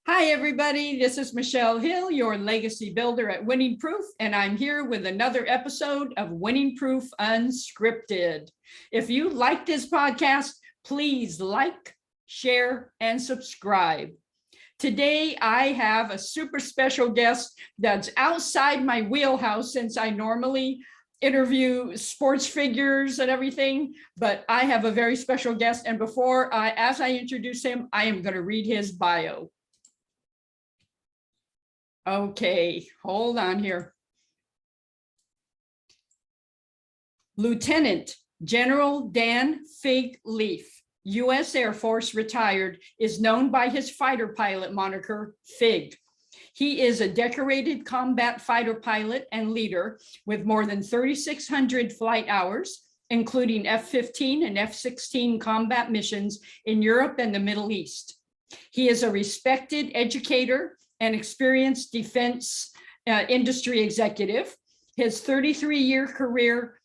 Hi, everybody. This is Michelle Hill, your legacy builder at Winning Proof, and I'm here with another episode of Winning Proof Unscripted. If you like this podcast, please like, share, and subscribe. Today, I have a super special guest that's outside my wheelhouse since I normally interview sports figures and everything, but I have a very special guest. And as I introduce him, I am going to read his bio. Okay, hold on here. Lieutenant General Dan Fig Leaf, U.S. Air Force retired, is known by his fighter pilot moniker, Fig. He is a decorated combat fighter pilot and leader with more than 3,600 flight hours, including F-15 and F-16 combat missions in Europe and the Middle East. He is a respected educator and experienced defense industry executive. His 33-year career,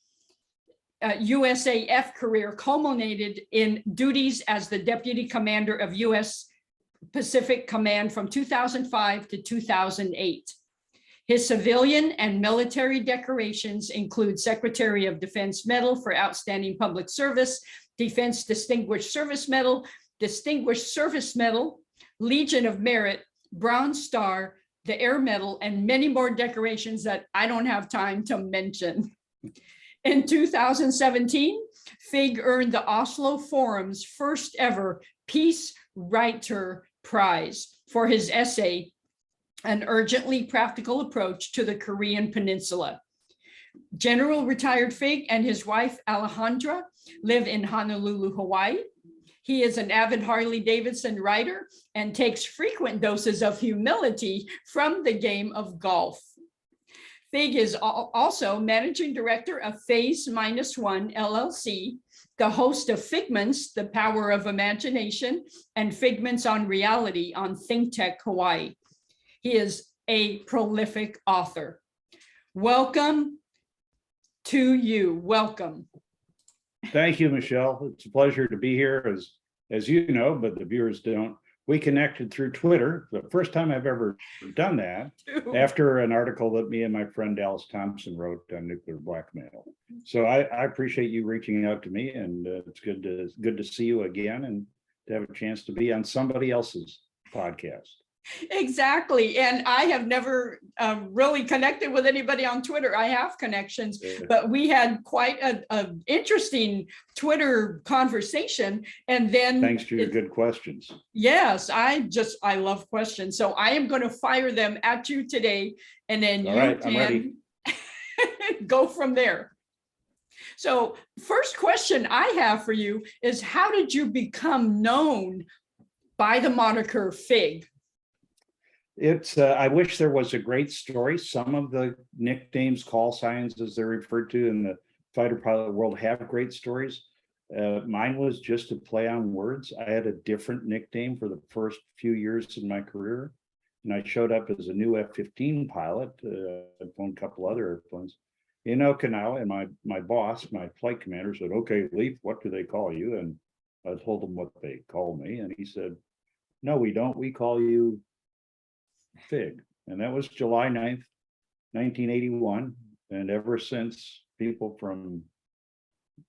USAF career, culminated in duties as the Deputy Commander of U.S. Pacific Command from 2005 to 2008. His civilian and military decorations include Secretary of Defense Medal for Outstanding Public Service, Defense Distinguished Service Medal, Legion of Merit, Bronze Star, the Air Medal, and many more decorations that I don't have time to mention. In 2017, Fig earned the Oslo Forum's first ever Peace Writer Prize for his essay, An Urgently Practical Approach to the Korean Peninsula. General retired Fig and his wife, Alejandra, live in Honolulu, Hawaii. He is an avid Harley-Davidson rider and takes frequent doses of humility from the game of golf. Fig is also managing director of One LLC, the host of Figments, The Power of Imagination, and Figments on Reality on ThinkTech Hawaii. He is a prolific author. Welcome to you. Welcome. Thank you, Michelle. It's a pleasure to be here, as you know, but the viewers don't. We connected through Twitter, the first time I've ever done that, after an article that me and my friend Dallas Thompson wrote on nuclear blackmail. So I appreciate you reaching out to me, and it's good to see you again and to have a chance to be on somebody else's podcast. Exactly. And I have never really connected with anybody on Twitter. I have connections, but we had quite an interesting Twitter conversation. And then thanks to your good questions. Yes, I love questions. So I am going to fire them at you today, and then you can go from there. So first question I have for you is, how did you become known by the moniker Fig? It's I wish there was a great story. Some of the nicknames, call signs, as they're referred to in the fighter pilot world, have great stories. Mine was just a play on words. I had a different nickname for the first few years in my career, and I showed up as a new F-15 pilot. I'd flown a couple other airplanes in Okinawa, and my boss, my flight commander, said, "Okay, Leaf, what do they call you?" And I told him what they called me, and he said, "No, we don't. We call you Fig." And that was July 9th, 1981. And ever since, people from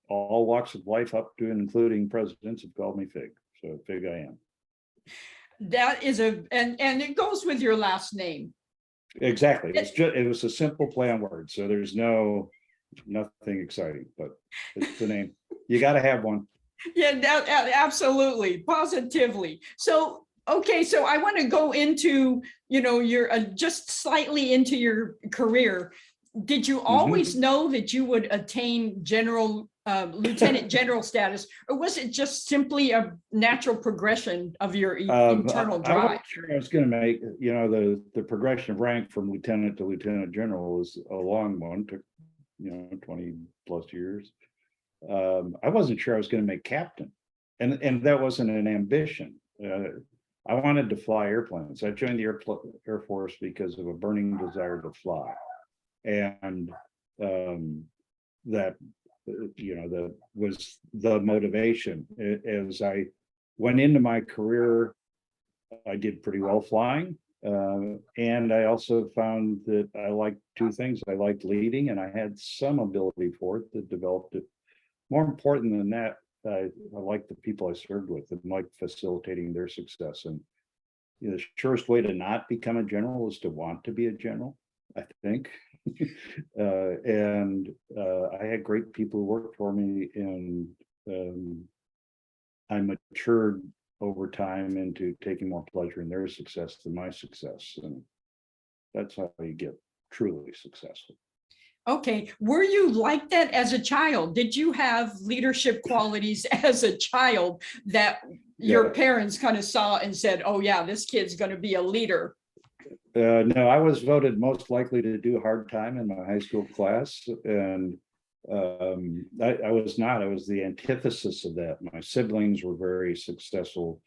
all walks of life up to and including presidents have called me Fig. So Fig I am. That is and it goes with your last name. Exactly. It was a simple play on words. So there's nothing exciting, but it's the name. You got to have one. Yeah, absolutely, positively. So okay, so I want to go into, your just slightly into your career. Did you always know that you would attain lieutenant general status, or was it just simply a natural progression of your internal drive? I wasn't sure I was going to make, the progression of rank from lieutenant to lieutenant general was a long one, took 20 plus years. I wasn't sure I was going to make captain, and that wasn't an ambition. I wanted to fly airplanes. I joined the Air Force because of a burning desire to fly. And that was the motivation. As I went into my career, I did pretty well flying. And I also found that I liked two things. I liked leading, and I had some ability for it that developed it. More important than that, I liked the people I served with and liked facilitating their success. And the surest way to not become a general is to want to be a general, I think. I had great people who worked for me, and I matured over time into taking more pleasure in their success than my success. And that's how you get truly successful. Okay, were you like that as a child? Did you have leadership qualities as a child that your parents kind of saw and said, oh yeah, this kid's going to be a leader? No, I was voted most likely to do hard time in my high school class. And I was not. I was the antithesis of that. My siblings were very successful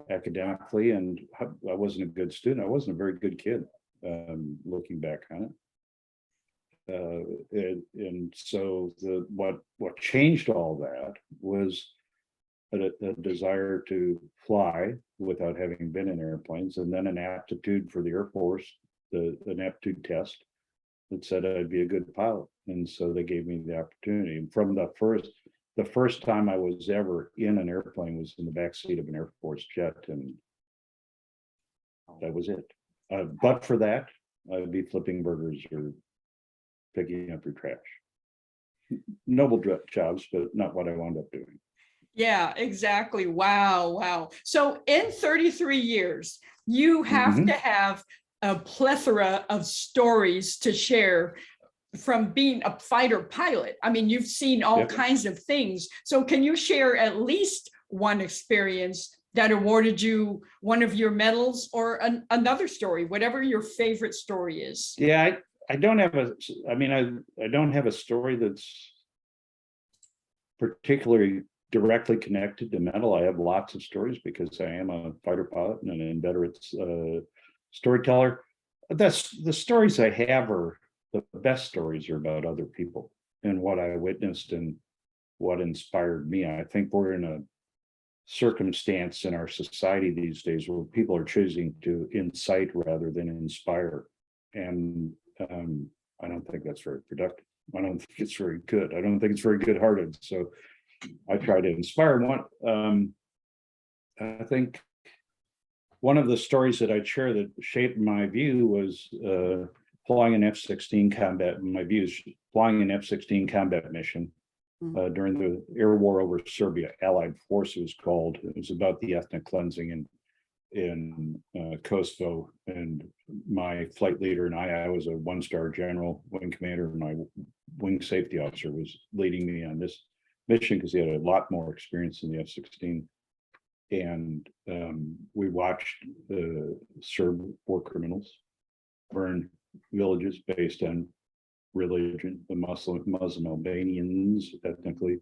academically, and I wasn't a good student. I wasn't a very good kid, looking back on it. And so what changed all that was a desire to fly without having been in airplanes, and then an aptitude for the Air Force, an aptitude test that said I'd be a good pilot. And so they gave me the opportunity. And from the first time I was ever in an airplane was in the backseat of an Air Force jet, and that was it. But for that, I'd be flipping burgers or picking up your trash. Noble jobs, but not what I wound up doing. Yeah, exactly. Wow, wow. So in 33 years, you have to have a plethora of stories to share from being a fighter pilot. I mean, you've seen all kinds of things. So can you share at least one experience that awarded you one of your medals, or another story, whatever your favorite story is? Yeah, I don't have I don't have a story that's particularly directly connected to medal. I have lots of stories because I am a fighter pilot and an inveterate storyteller. That's the stories I have are the best stories are about other people and what I witnessed and what inspired me. I think we're in a circumstance in our society these days where people are choosing to incite rather than inspire. And I don't think that's very productive. I don't think it's very good. I don't think it's very good-hearted. So I try to inspire. I think one of the stories that I'd share that shaped my view was flying an F-16 combat. My views flying an F-16 combat mission during the air war over Serbia. Allied Force was called. It was about the ethnic cleansing in Kosovo, and my flight leader and I was a one-star general wing commander, and my wing safety officer was leading me on this mission because he had a lot more experience in the F-16. And we watched Serb war criminals burn villages based on religion. The Muslim Albanians ethnically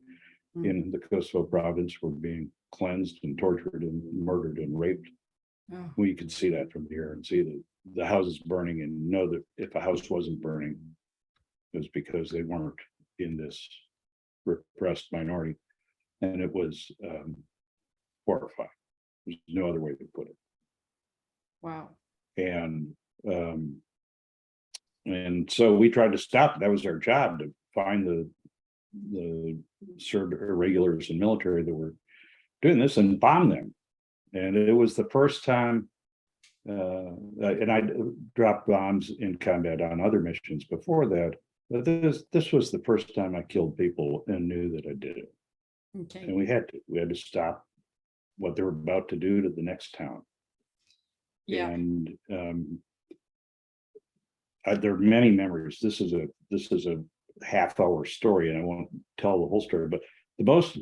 in the Kosovo province were being cleansed and tortured and murdered and raped. Oh. We could see that from here and see the houses burning and know that if a house wasn't burning, it was because they weren't in this repressed minority. And it was horrifying. There's no other way to put it. Wow. And so we tried to stop it. That was our job, to find the Serb irregulars and military that were doing this and bomb them. And it was the first time, and I dropped bombs in combat on other missions before that, but this was the first time I killed people and knew that I did it. Okay. And we had to stop what they were about to do to the next town. Yeah. And there are many memories. This is a half-hour story, and I won't tell the whole story, but the most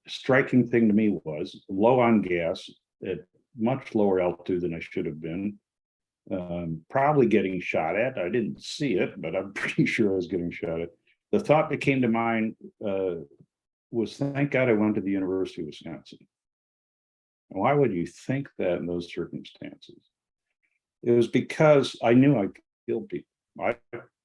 striking thing to me was low on gas at much lower altitude than I should have been, probably getting shot at. I didn't see it, but I'm pretty sure I was getting shot at. The thought that came to mind was, thank God I went to the University of Wisconsin. And why would you think that in those circumstances? It was because I knew I killed people. I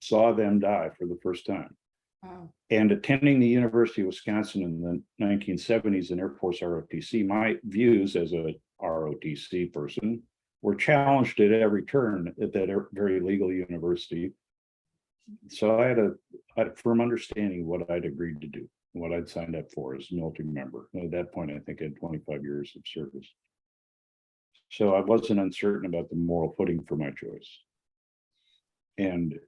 saw them die for the first time. Wow. And attending the University of Wisconsin in the 1970s in Air Force ROTC, my views as a ROTC person were challenged at every turn at that very legal university. So I had a firm understanding of what I'd agreed to do, what I'd signed up for as a military member. And at that point, I think I had 25 years of service. So I wasn't uncertain about the moral footing for my choice. And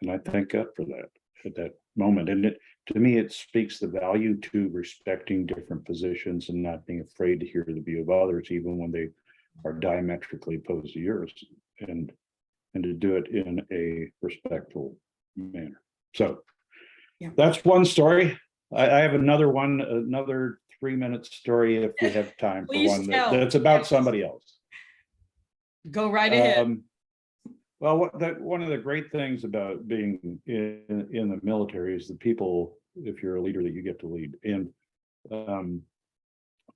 I thank God for that at that moment. And to me, it speaks the value to respecting different positions and not being afraid to hear the view of others, even when they are diametrically opposed to yours, and to do it in a respectful manner. So Yeah. that's one story. I have another 3-minute story if we have time for Please one tell. that's about Yes. somebody else. Go right ahead. Well, one of the great things about being in the military is the people, if you're a leader, that you get to lead. And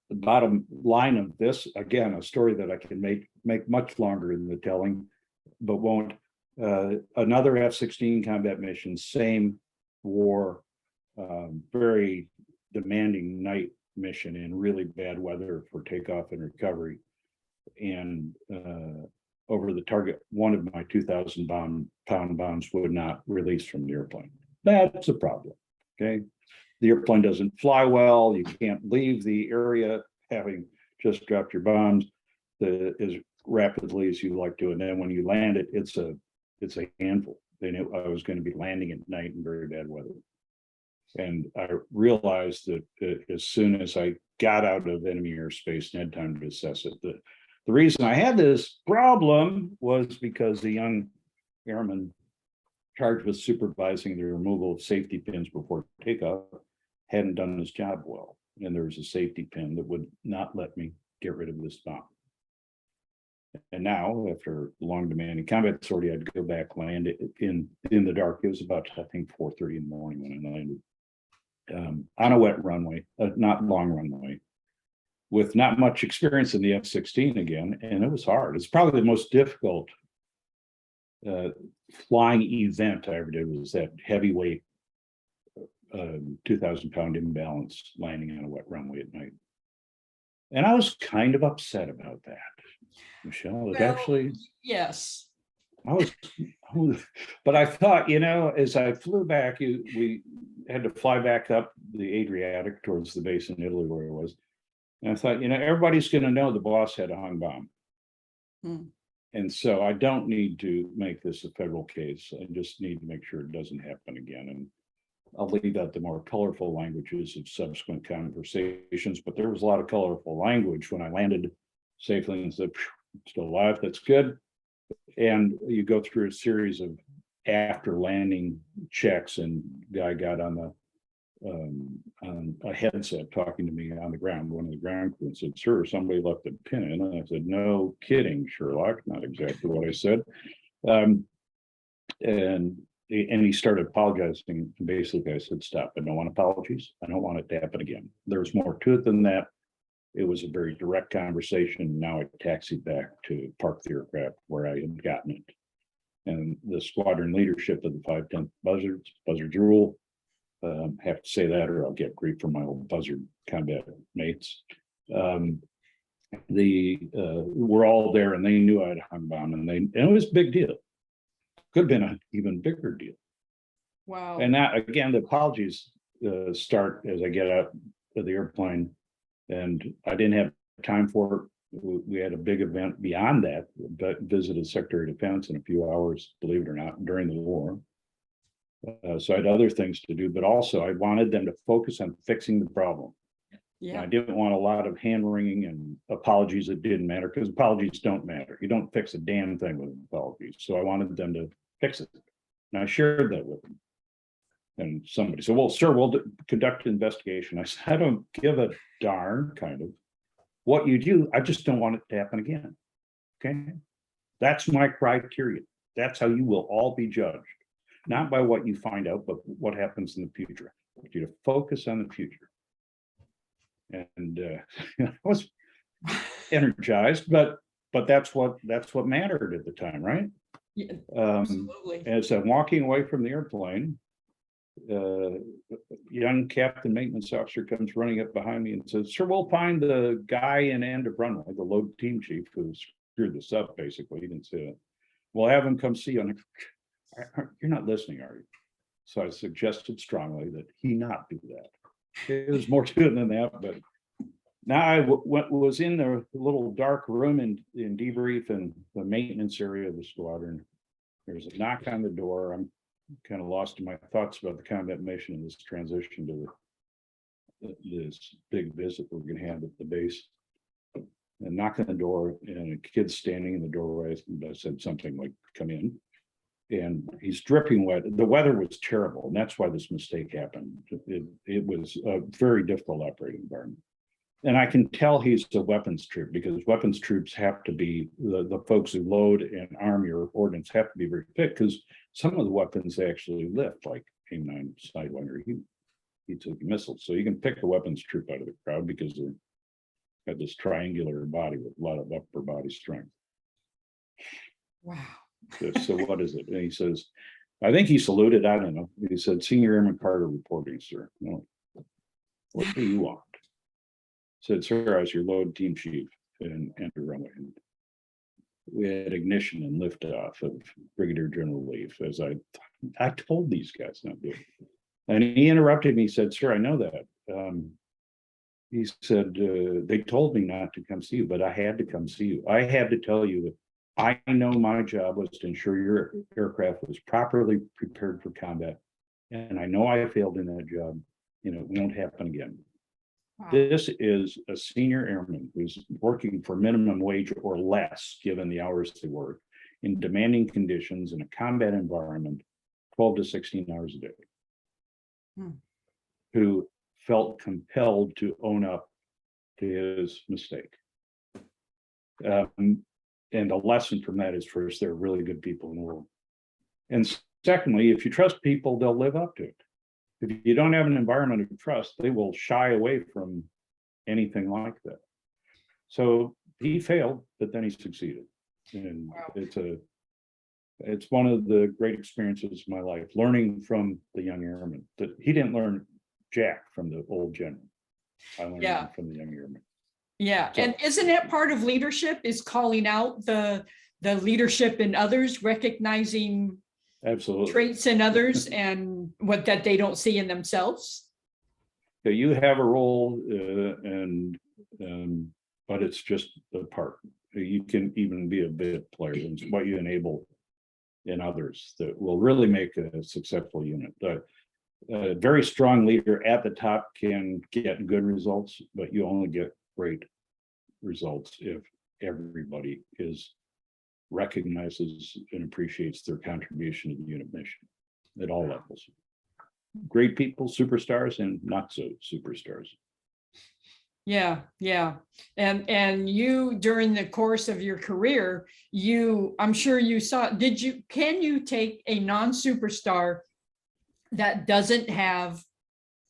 the bottom line of this, again, a story that I can make much longer in the telling, but won't. Another F-16 combat mission, same war, very demanding night mission in really bad weather for takeoff and recovery. And over the target, one of my 2,000-pound bombs would not release from the airplane. That's a problem. Okay. The airplane doesn't fly well. You can't leave the area having just dropped your bombs as rapidly as you like to. And then when you land it, it's a handful. They knew I was going to be landing at night in very bad weather. And I realized that as soon as I got out of enemy airspace and had time to assess it, the reason I had this problem was because the young airman charged with supervising the removal of safety pins before takeoff hadn't done his job well. And there was a safety pin that would not let me get rid of this bomb. And now, after long demanding combat sortie, I'd go back, land it in the dark. It was about, I think, 4:30 in the morning when I landed on a wet runway, not long runway, with not much experience in the F-16 again. And it was hard. It's probably the most difficult flying event I ever did, was that heavyweight 2,000-pound imbalance landing on a wet runway at night. And I was kind of upset about that, Michelle. It actually, yes. I was, but I thought, as I flew back, we had to fly back up the Adriatic towards the base in Italy where it was. And I thought, everybody's going to know the boss had a hung bomb. And so I don't need to make this a federal case. I just need to make sure it doesn't happen again. And I'll leave out the more colorful languages of subsequent conversations, but there was a lot of colorful language when I landed safely and said, still alive, that's good. And you go through a series of after landing checks, and the guy got on a headset talking to me on the ground, one of the ground crew, and said, "Sir, somebody left a pin in." And I said, "No kidding, Sherlock," not exactly what I said. And he started apologizing. Basically, I said, "Stop. I don't want apologies. I don't want it to happen again." There's more to it than that. It was a very direct conversation. Now I taxied back to park the aircraft where I had gotten it. And the squadron leadership of the 510th Buzzards rule, have to say that or I'll get grief from my old Buzzard combat mates. We're all there, and they knew I had hung bomb, and it was a big deal. Could have been an even bigger deal. Wow. And that, again, the apologies start as I get out of the airplane, and I didn't have time for it. We had a big event beyond that, but visited Secretary of Defense in a few hours, believe it or not, during the war. So I had other things to do, but also I wanted them to focus on fixing the problem. Yeah. I didn't want a lot of hand wringing and apologies that didn't matter, because apologies don't matter. You don't fix a damn thing with apologies. So I wanted them to fix it. And I shared that with them. And somebody said, "Well, sir, we'll conduct an investigation." I said, "I don't give a darn, kind of, what you do. I just don't want it to happen again." Okay. That's my criteria. That's how you will all be judged. Not by what you find out, but what happens in the future. I want you to focus on the future. And I was energized, but that's what mattered at the time, right? Yeah, absolutely. As I'm walking away from the airplane, young captain maintenance officer comes running up behind me and says, "Sir, we'll find the guy in end of runway, the load team chief who's screwed this up, basically. He didn't say it. We'll have him come see you. I'm like, you're not listening, are you? So I suggested strongly that he not do that. It was more to it than that, but now I was in the little dark room in debrief and the maintenance area of the squadron. There's a knock on the door. I'm kind of lost in my thoughts about the combat mission and this transition to this big visit we're going to have at the base. And knock on the door, and a kid's standing in the doorway. I said something like, "Come in." And he's dripping wet. The weather was terrible, and that's why this mistake happened. It was a very difficult operating environment. And I can tell he's a weapons troop, because weapons troops have to be, the folks who load and arm your ordnance have to be very fit, because some of the weapons actually lift, like AIM-9 Sidewinder. He took missiles. So you can pick the weapons troop out of the crowd because they're got this triangular body with a lot of upper body strength. Wow. So what is it? And he says, I think he saluted. I don't know. He said, "Senior Airman Carter reporting, sir." No. What do you want? Said, "Sir, I was your load team chief and enter runway." And we had ignition and liftoff of Brigadier General Leaf, as I told these guys not to do. And he interrupted me. He said, "Sir, I know that." He said, "They told me not to come see you, but I had to come see you. I had to tell you that I know my job was to ensure your aircraft was properly prepared for combat. And I know I failed in that job. It won't happen again." Wow. This is a senior airman who's working for minimum wage or less, given the hours they work, in demanding conditions in a combat environment, 12 to 16 hours a day, who felt compelled to own up to his mistake. And the lesson from that is, first, there are really good people in the world. And secondly, if you trust people, they'll live up to it. If you don't have an environment of trust, they will shy away from anything like that. So he failed, but then he succeeded. And wow. It's one of the great experiences of my life, learning from the young airman. That he didn't learn jack from the old general. I learned from the young airman. Yeah. So, and isn't that part of leadership, is calling out the leadership in others, recognizing absolutely traits in others and what that they don't see in themselves? So you have a role, but it's just a part. You can even be a bit player, and what you enable in others that will really make a successful unit. A very strong leader at the top can get good results, but you only get great results if everybody recognizes and appreciates their contribution to the unit mission at all levels. Great people, superstars, and not so superstars. Yeah. And you, during the course of your career, I'm sure you saw, can you take a non-superstar that doesn't have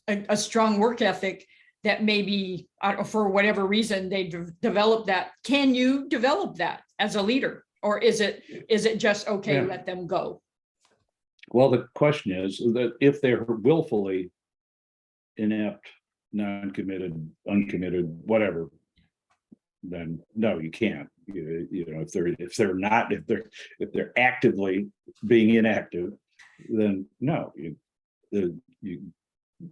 a strong work ethic, that maybe for whatever reason they develop that? Can you develop that as a leader, or is it just okay, let them go? Well, the question is that if they're willfully inept, non-committed, uncommitted, whatever, then no, you can't. If they're actively being inactive, then no, you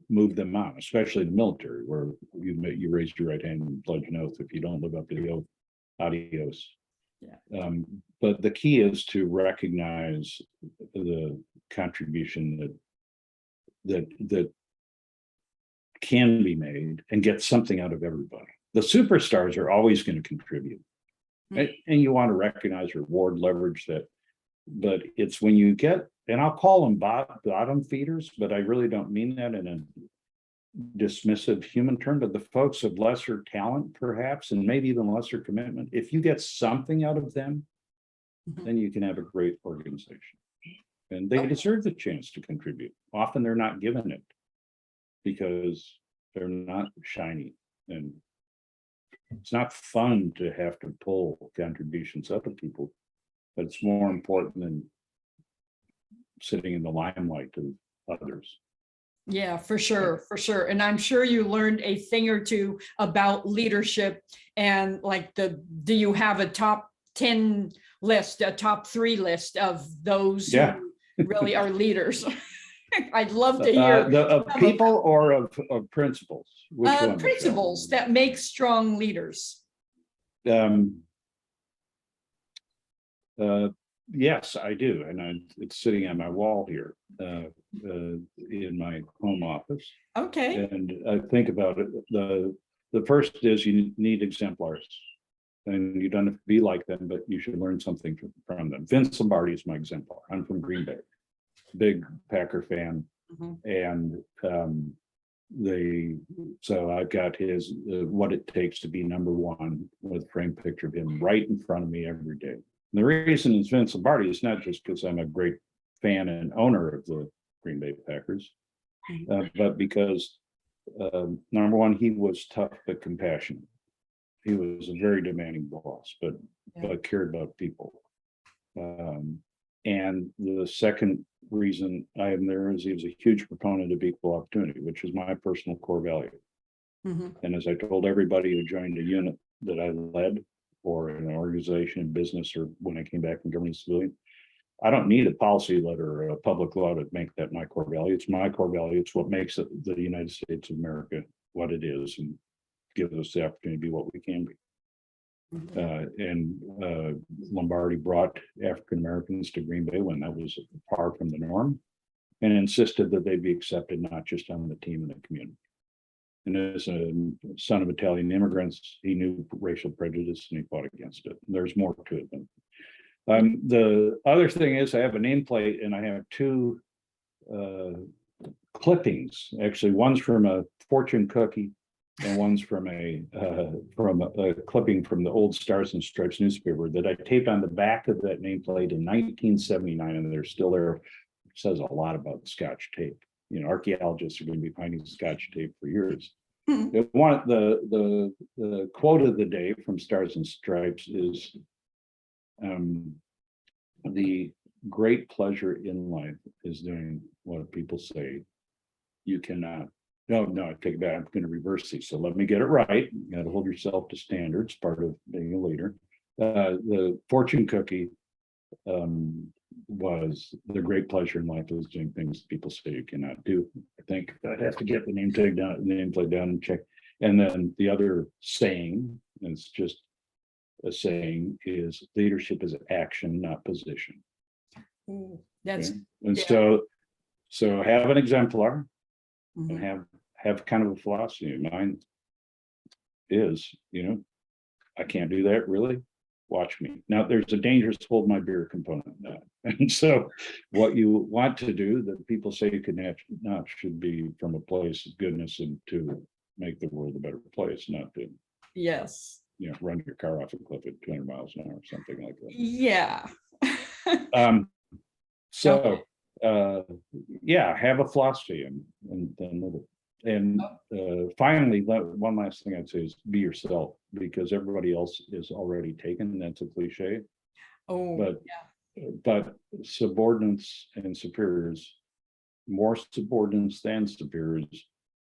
move them on, especially in the military, where you raise your right hand and pledge an oath. If you don't live up to the oath, adios. Yeah. But the key is to recognize the contribution that can be made and get something out of everybody. The superstars are always going to contribute, and you want to recognize, reward, leverage that. But it's when you get, and I'll call them bottom feeders, but I really don't mean that in a dismissive human term, but the folks of lesser talent, perhaps, and maybe even lesser commitment, if you get something out of them, then you can have a great organization. And they deserve the chance to contribute. Often they're not given it because they're not shiny, and it's not fun to have to pull contributions out of people, but it's more important than sitting in the limelight of others. Yeah, for sure. And I'm sure you learned a thing or two about leadership, and like do you have a top 10 list, a top 3 list of those Yeah. who really are leaders. I'd love to hear Of some people or of principles? Which one? principles that make strong leaders. Yes, I do, and it's sitting on my wall here in my home office. Okay. And I think about it. The first is you need exemplars, and you don't have to be like them, but you should learn something from them. Vince Lombardi is my exemplar. I'm from Green Bay, big Packer fan, and so I've got his what it takes to be number one with a framed picture of him right in front of me every day. And the reason it's Vince Lombardi is not just because I'm a great fan and owner of the Green Bay Packers, but because number one, he was tough but compassionate. He was a very demanding boss, but cared about people. And the second reason I am there is he was a huge proponent of equal opportunity, which is my personal core value. And as I told everybody who joined a unit that I led, or an organization, business, or when I came back from government civilian, I don't need a policy letter or a public law to make that my core value. It's my core value. It's what makes it the United States of America what it is, and gives us the opportunity to be what we can be. Lombardi brought African Americans to Green Bay when that was far from the norm, and insisted that they be accepted not just on the team and the community. And as a son of Italian immigrants, he knew racial prejudice and he fought against it. There's more to it than the other thing is I have a nameplate and I have 2 clippings. Actually, one's from a fortune cookie and one's from a clipping from the old Stars and Stripes newspaper that I taped on the back of that nameplate in 1979, and they're still there. It says a lot about Scotch tape. You know, archaeologists are going to be finding Scotch tape for years. The quote of the day from Stars and Stripes is, the great pleasure in life is doing what people say you cannot. No, I take it back. I'm going to reverse these. So let me get it right. You got to hold yourself to standards, part of being a leader. The fortune cookie was the great pleasure in life is doing things people say you cannot do. I think I'd have to get the nameplate down and check. And then the other saying, and it's just a saying, is leadership is action, not position. That's okay? And so have an exemplar and have kind of a philosophy. Mine is, I can't do that, really. Watch me. Now, there's a dangerous hold my beer component now. And so what you want to do that people say you can not should be from a place of goodness and to make the world a better place, not to run your car off a cliff at 200 miles an hour or something like that. Yeah. Have a philosophy and then live it. And finally, one last thing I'd say is be yourself, because everybody else is already taken. That's a cliche. But subordinates and superiors, more subordinates than superiors,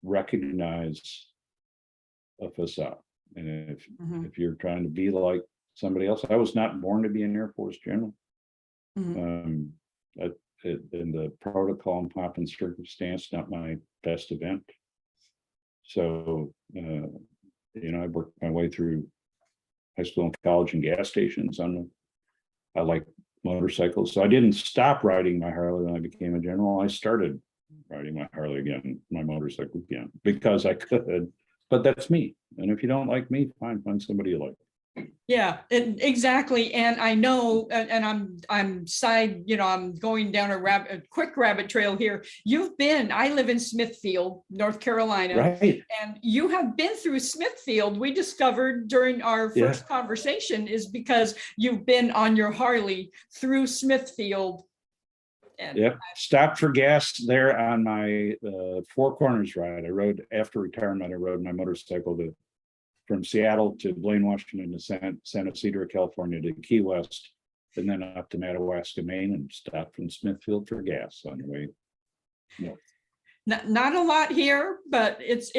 recognize a facade. And if you're trying to be like somebody else, I was not born to be an Air Force general. In the protocol and pomp and circumstance, not my best event. So, I worked my way through high school and college and gas stations. I like motorcycles. So I didn't stop riding my Harley when I became a general. I started riding my Harley again, my motorcycle again, because I could. But that's me. And if you don't like me, fine, find somebody you like. Yeah, exactly. And I know, and I'm going down a quick rabbit trail here. I live in Smithfield, North Carolina, right? And you have been through Smithfield. We discovered during our first conversation is because you've been on your Harley through Smithfield. Stopped for gas there on my Four Corners ride. I rode after retirement. I rode my motorcycle from Seattle to Blaine, Washington, to San Ysidro, California, to Key West, and then up to Madawaska, Maine, and stopped from Smithfield for gas on the way north. Not a lot here, but it's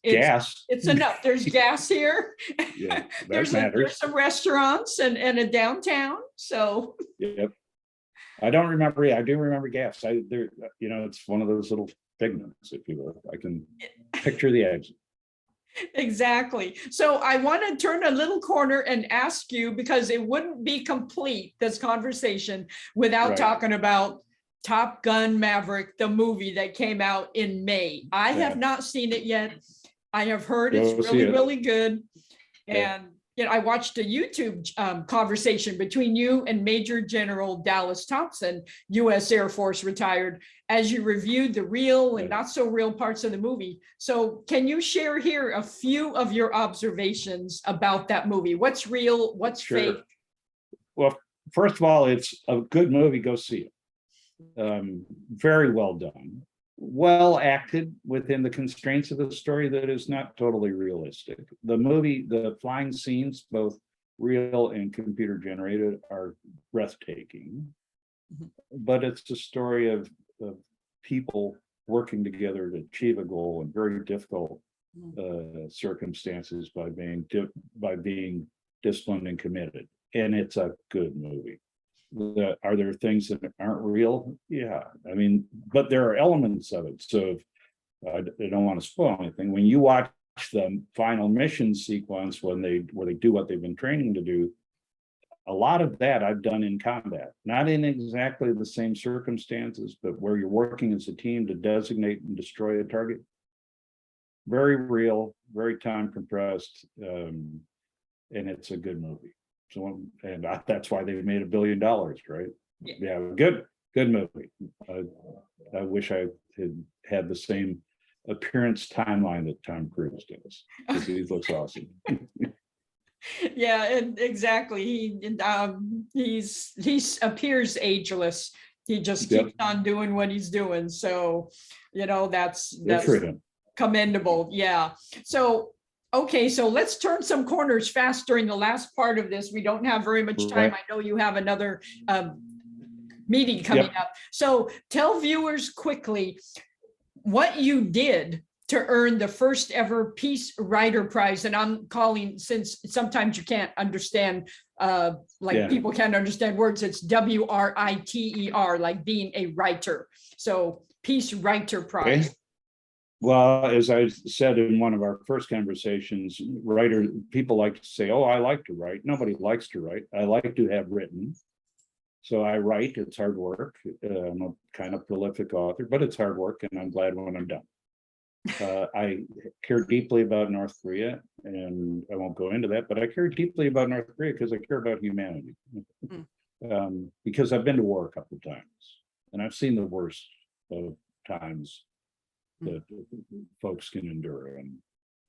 Gas. it's enough. There's gas here. Yeah, that There's matters. some restaurants and a downtown. So Yep. I don't remember. Yeah, I do remember gas. It's one of those little figments, if you will. I can picture the exit. exactly. So I want to turn a little corner and ask you, because it wouldn't be complete, this conversation, without Right. talking about Top Gun Maverick, the movie that came out in May. I have not seen it yet. I have heard it's Go see really, it. really good. Yeah. And I watched a YouTube conversation between you and Major General Dallas Thompson, U.S. Air Force retired, as you reviewed the real and not so real parts of the movie. So can you share here a few of your observations about that movie? What's real? What's Sure. fake? Well, first of all, it's a good movie. Go see it. Very well done. Well acted within the constraints of the story that is not totally realistic. The movie, the flying scenes, both real and computer generated, are breathtaking. But it's a story of people working together to achieve a goal in very difficult circumstances by being disciplined and committed. And it's a good movie. Are there things that aren't real? Yeah, I mean, but there are elements of it. So I don't want to spoil anything. When you watch the final mission sequence, where they do what they've been training to do, a lot of that I've done in combat, not in exactly the same circumstances, but where you're working as a team to designate and destroy a target. Very real, very time compressed, and it's a good movie. So, and that's why they made $1 billion, right? Yeah, good movie. I wish I had the same appearance timeline that Tom Cruise does, because he looks awesome. Yeah, and exactly. He appears ageless. He just keeps on doing what he's doing. So, that's commendable. Yeah. So, okay, so let's turn some corners fast during the last part of this. We don't have very much time. I know you have another meeting coming up. So tell viewers quickly what you did to earn the first ever Peace Writer Prize. And I'm calling, since sometimes you can't understand, people can't understand words, it's WRITER, like being a writer. So Peace Writer Prize. Okay. Well, as I said in one of our first conversations, people like to say, oh, I like to write. Nobody likes to write. I like to have written. So I write, it's hard work. I'm a kind of prolific author, but it's hard work, and I'm glad when I'm done. I care deeply about North Korea, and I won't go into that, but I care deeply about North Korea because I care about humanity. Because I've been to war a couple of times, and I've seen the worst of times that folks can endure, and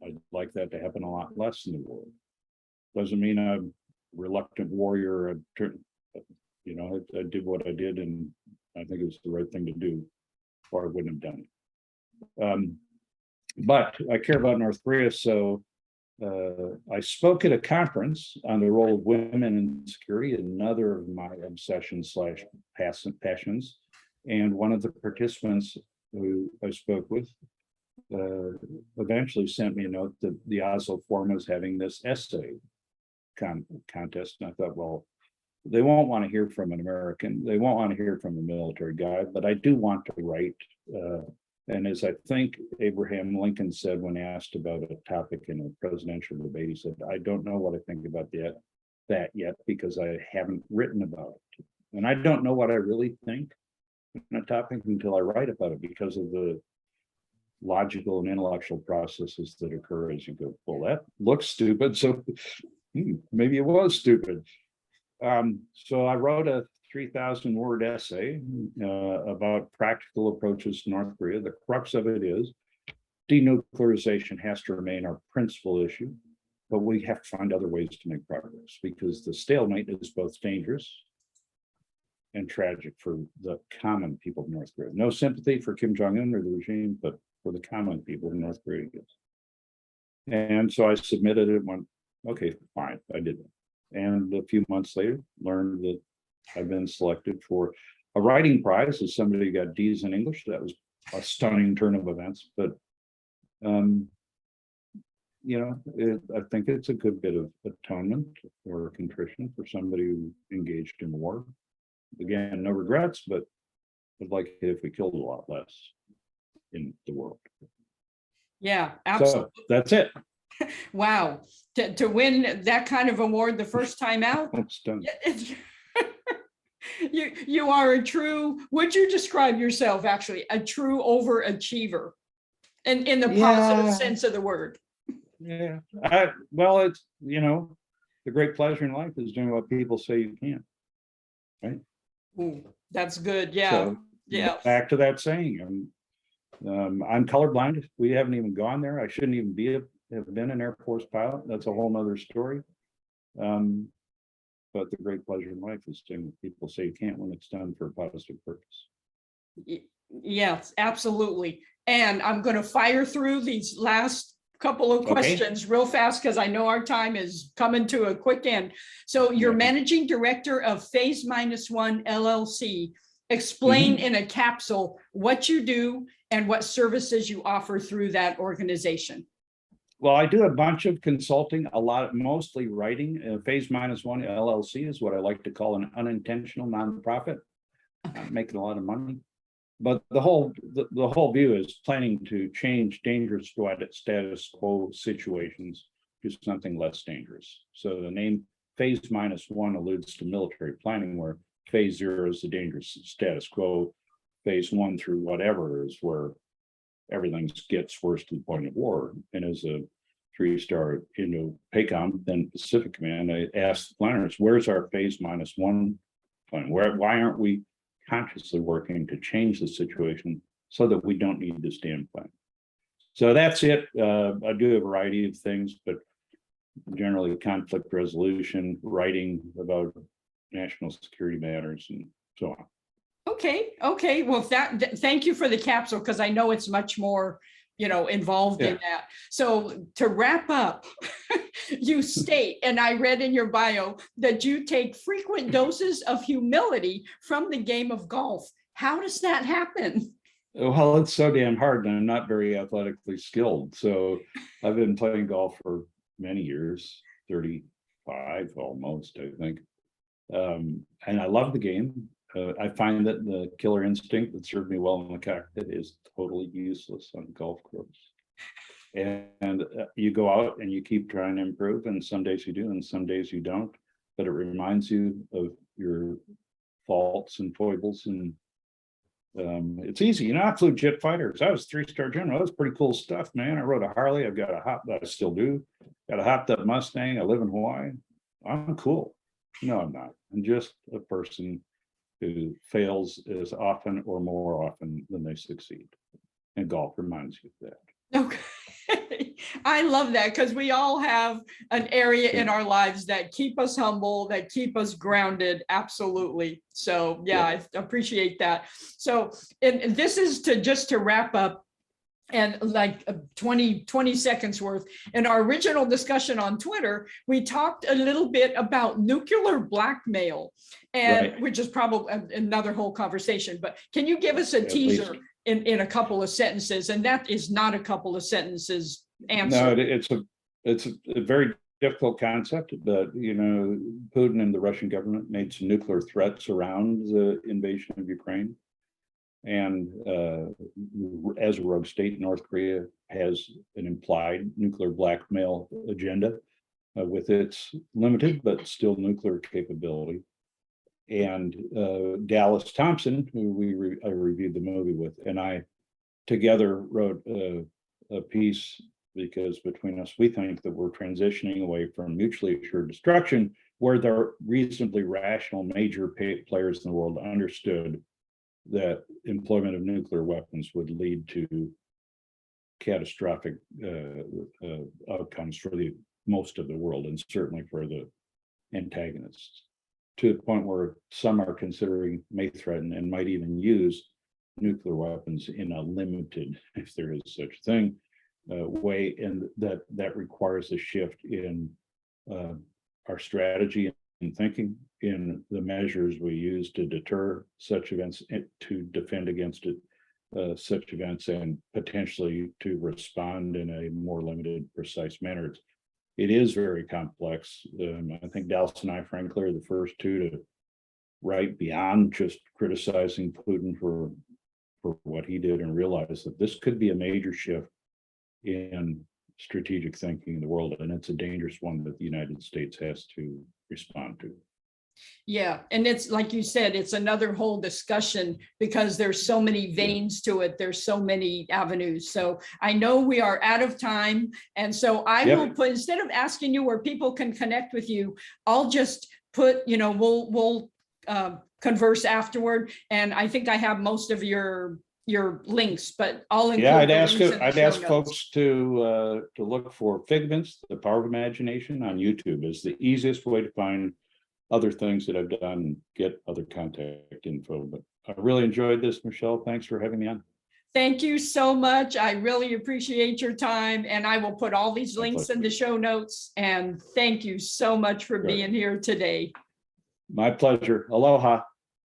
I'd like that to happen a lot less in the world. Doesn't mean I'm a reluctant warrior. I did what I did, and I think it was the right thing to do, or I wouldn't have done it. But I care about North Korea, so I spoke at a conference on the role of women in security, another of my obsessions / passions. And one of the participants who I spoke with eventually sent me a note that the Oslo Forum was having this essay contest. And I thought, well, they won't want to hear from an American. They won't want to hear from a military guy, but I do want to write. And as I think Abraham Lincoln said when asked about a topic in a presidential debate, he said, I don't know what I think about that yet because I haven't written about it. And I don't know what I really think on a topic until I write about it because of the logical and intellectual processes that occur as you go, well, that looks stupid. So maybe it was stupid. So I wrote a 3,000 word essay about practical approaches to North Korea. The crux of it is denuclearization has to remain our principal issue, but we have to find other ways to make progress because the stalemate is both dangerous and tragic for the common people of North Korea. No sympathy for Kim Jong-un or the regime, but for the common people of North Korea. And so I submitted it, went, okay, fine, I did it. And a few months later, learned that I've been selected for a writing prize as somebody who got D's in English. That was a stunning turn of events, but I think it's a good bit of atonement or contrition for somebody who engaged in war. Again, no regrets, but I'd like it if we killed a lot less in the world. Yeah, absolutely. So that's it. Wow. To win that kind of award the first time out, It's done. you are a true, would you describe yourself actually a true overachiever in the positive sense of the word? Yeah. Well, it's, the great pleasure in life is doing what people say you can't. Right. Ooh, that's good. Yeah. So Yeah. back to that saying, I'm colorblind. We haven't even gone there. I shouldn't even have been an Air Force pilot. That's a whole nother story. But the great pleasure in life is doing what people say you can't when it's done for a positive purpose. Yes, absolutely. And I'm going to fire through these last couple of questions real fast because I know our time is coming to a quick end. So you're managing director of Figments LLC. Explain in a capsule what you do and what services you offer through that organization. Well, I do a bunch of consulting, mostly writing. Figments LLC is what I like to call an unintentional nonprofit. Not making a lot of money. But the whole view is planning to change dangerous status quo situations to something less dangerous. So the name Phase-1 alludes to military planning, where phase 0 is the dangerous status quo. Phase 1 through whatever is where everything gets worse to the point of war. And as a 3-star PACOM, then Pacific Command, I asked the planners, where's our Phase-1 plan? Why aren't we consciously working to change the situation so that we don't need this damn plan? So that's it. I do a variety of things, but generally conflict resolution, writing about national security matters, and so on. Okay. Well, thank you for the capsule, because I know it's much more, involved in that. So to wrap up, you state, and I read in your bio, that you take frequent doses of humility from the game of golf. How does that happen? Well, it's so damn hard, and I'm not very athletically skilled. So I've been playing golf for many years, 35 almost, I think. And I love the game. I find that the killer instinct that served me well in the cockpit is totally useless on a golf course. And you go out and you keep trying to improve, and some days you do, and some days you don't. But it reminds you of your faults and foibles, and it's easy. I flew jet fighters. I was 3-star general. That was pretty cool stuff, man. I rode a Harley. I've got I still do. Got a hopped up Mustang. I live in Hawaii. I'm cool. No, I'm not. I'm just a person who fails as often or more often than they succeed. And golf reminds you of that. Okay. I love that, because we all have an area in our lives that keep us humble, that keep us grounded. Absolutely. So yeah, I appreciate that. So, and this is to wrap up, and like 20 seconds worth. In our original discussion on Twitter, we talked a little bit about nuclear blackmail, and which is probably another whole conversation, but can you give us a teaser in a couple of sentences? And that is not a couple of sentences answer. No, it's a very difficult concept, but Putin and the Russian government made some nuclear threats around the invasion of Ukraine. And as a rogue state, North Korea has an implied nuclear blackmail agenda with its limited but still nuclear capability. And Dallas Thompson, who I reviewed the movie with, and I together wrote a piece, because between us, we think that we're transitioning away from mutually assured destruction, where the reasonably rational major players in the world understood that employment of nuclear weapons would lead to catastrophic outcomes for the most of the world, and certainly for the antagonists, to the point where some are considering, may threaten, and might even use nuclear weapons in a limited, if there is such a thing, way, and that requires a shift in our strategy and thinking, in the measures we use to deter such events, to defend against it, such events and potentially to respond in a more limited, precise manner. It is very complex. I think Dallas and I, frankly, are the first two to write beyond just criticizing Putin for what he did and realize that this could be a major shift in strategic thinking in the world. And it's a dangerous one that the United States has to respond to. Yeah, and it's like you said, it's another whole discussion because there's so many veins to it. There's so many avenues. So I know we are out of time. And so I Yep. will put, instead of asking you where people can connect with you, I'll just put, we'll converse afterward. And I think I have most of your links, but I'll include. Yeah, the links in the I'd show ask notes. folks to look for Figments, the Power of Imagination on YouTube is the easiest way to find other things that I've done and get other contact info. But I really enjoyed this, Michelle. Thanks for having me on. Thank you so much. I really appreciate your time, and I will put all these links in the show notes. And thank you so much for being here today. My pleasure. Aloha.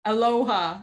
Aloha.